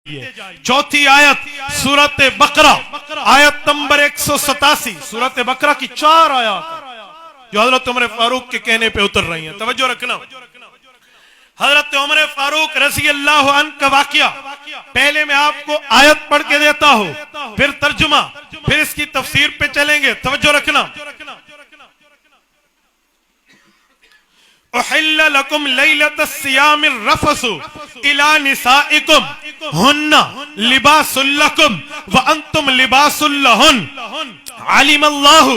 چوتھی آیت سورت بقرہ آیت نمبر 187 سورت بقرہ کی 4 آیات جو حضرت عمر فاروق کے کہنے پہ اتر رہی ہیں. توجہ رکھنا. حضرت عمر فاروق رضی اللہ عنہ کا واقعہ پہلے میں آپ کو آیت پڑھ کے دیتا ہوں، پھر ترجمہ، پھر اس کی تفسیر پہ چلیں گے. توجہ رکھنا. احل لکم لیلۃ الصیام الرفث الی نسائکم ہن لباس لکم وانتم لباس لہن علم اللہ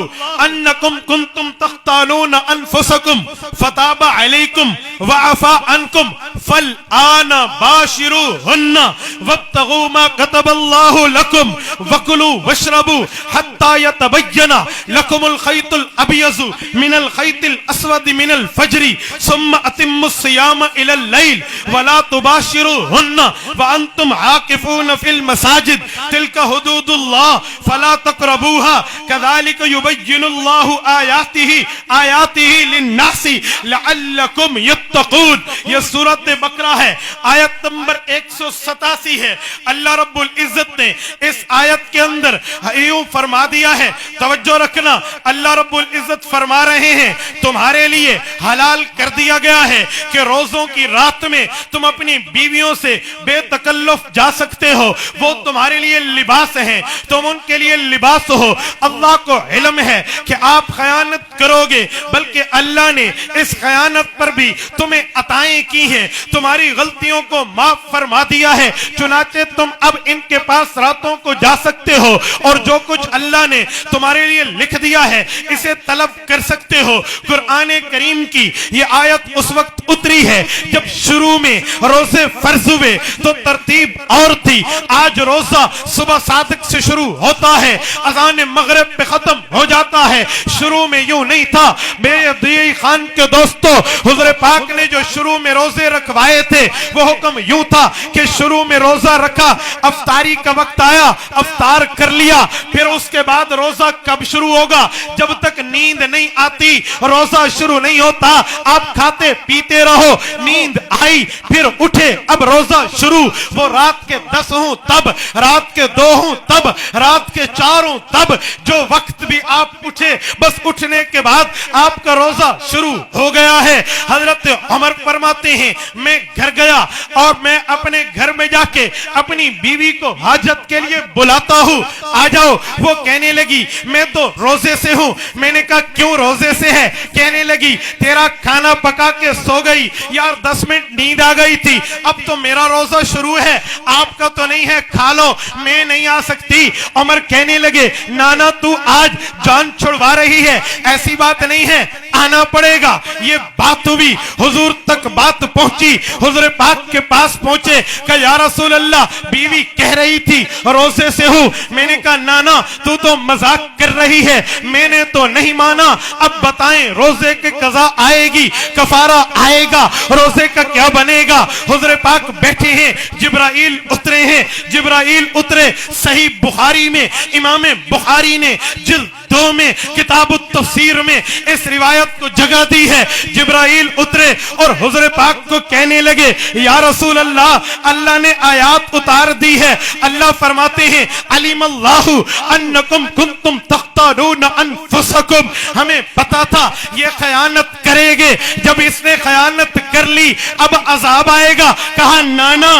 انکم کنتم تختانون انفسکم فتاب علیکم وعفا عنکم فالآن باشروہن وابتغوا ما کتب اللہ لکم وکلوا واشربوا حتی یتبین لکم الخیط الابیض من الخیط الاسود من الفجر ثم اتموا الصيام الى الليل ولا تباشروهن وانتم عاكفون في المساجد تلك حدود الله فلا تقربوها كذلك يبين الله آياته للناس لعلكم يتقون. یہ سورۃ بقرہ ہے، آیت نمبر 187 ہے. اللہ رب العزت نے اس آیت کے اندر یوں فرما دیا ہے. توجہ رکھنا. اللہ رب العزت فرما رہے ہیں تمہارے لیے حلال کر دیا گیا ہے کہ روزوں کی رات میں تم اپنی بیویوں سے بے تکلف جا سکتے ہو. وہ تمہارے لیے لباس ہیں، تم ان کے لیے لباس ہو. اللہ کو علم ہے کہ آپ خیانت کرو گے، بلکہ اللہ نے اس خیانت پر بھی تمہیں عطائیں کی ہیں، تمہاری غلطیوں کو معاف فرما دیا ہے. چنانچہ تم اب ان کے پاس راتوں کو جا سکتے ہو اور جو کچھ اللہ نے تمہارے لیے لکھ دیا ہے اسے طلب کر سکتے ہو. قرآن کریم کی یہ آیت اس وقت اتری ہے جب شروع میں روزے فرض ہوئے تو ترتیب اور تھی. آج روزہ صبح صادق سے شروع ہوتا ہے، اذان مغرب پہ ختم ہو جاتا ہے. شروع میں یوں نہیں تھا میرے دیئی خان کے دوستو. حضور پاک نے جو شروع میں روزے رکھوائے تھے وہ حکم یوں تھا کہ شروع میں روزہ رکھا، افطاری کا وقت آیا افطار کر لیا، پھر اس کے بعد روزہ کب شروع ہوگا؟ جب تک نیند نہیں آتی روزہ شروع نہیں ہوتا. آپ کھاتے پیتے رہو، نیند آئی پھر اٹھے اب روزہ شروع. وہ رات کے 10 ہوں تب، رات کے 2 ہوں تب، رات کے 4 ہوں تب، جو وقت بھی آپ اٹھے بس اٹھنے کے بعد آپ کا روزہ شروع ہو گیا ہے. حضرت عمر فرماتے ہیں میں گھر گیا اور میں اپنے گھر میں جا کے اپنی بیوی کو حاجت کے لیے بلاتا ہوں، آ جاؤ. وہ کہنے لگی میں تو روزے سے ہوں. میں نے کہا کیوں روزے سے ہے؟ کہنے لگی تیرا کھانا پکا کے سو گئی یار، 10 منٹ نیند آ گئی تھی، اب تو میرا روزہ شروع ہے، آپ کا تو نہیں ہے، کھا لو، میں نہیں آ سکتی. عمر کہنے لگے نانا تو آج جان چھڑوا رہی ہے، ایسی بات نہیں ہے، آنا پڑے گا. یہ بات ہوئی، حضور تک بات پہنچی، حضور پاک کے پاس پہنچے کہ یا رسول اللہ بیوی کہہ رہی تھی روزے سے ہوں. میں نے کہا نانا تو مذاق کر رہی ہے، میں نے تو نہیں مانا. اب بتائیں روزے کے قضا آئے گی، کفارہ آئے گا، روزے کا کیا بنے گا؟ حضور پاک بیٹھے ہیں، جبرائیل اترے ہیں. جبرائیل اترے، صحیح بخاری میں امام بخاری نے جلد 2 میں کتاب التفسیر میں اس روایت کو جگہ دی ہے. جبرائیل اترے اور حضور پاک کو کہنے لگے یا رسول اللہ اللہ نے آیات اتار دی ہے. اللہ فرماتے ہیں علم اللہ انکم کنتم تختانون انفسکم. ہمیں پتا تھا یہ خیانت کرے گے، جب اس نے خیانت کر لی اب عذاب آئے گا. کہا نانا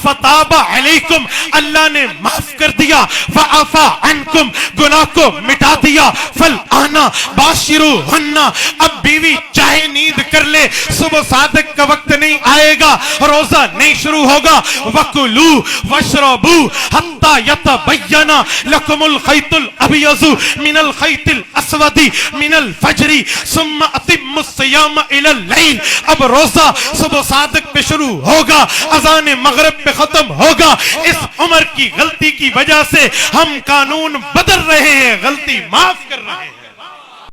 فتاب علیکم، اللہ نے معاف کر دیا، وعفا عنکم، گناہ کو مٹا دیا. فالآن باشروہن، اب بیوی چاہے نیند کر لے صبح صادق کا وقت نہیں آئے گا، روزہ نہیں شروع ہوگا. وکلوا واشربوا حتی یتبین لکم الخیط الابیض من الخیط الاسود من الفجر ثم اتموا الصیام الی اللیل. اب روزہ صبح صادق پہ شروع ہوگا، اذان مغرب پہ ختم ہوگا. اس عمر کی غلطی کی وجہ سے ہم قانون بدل رہے ہیں، غلطی معاف کر رہے ہیں.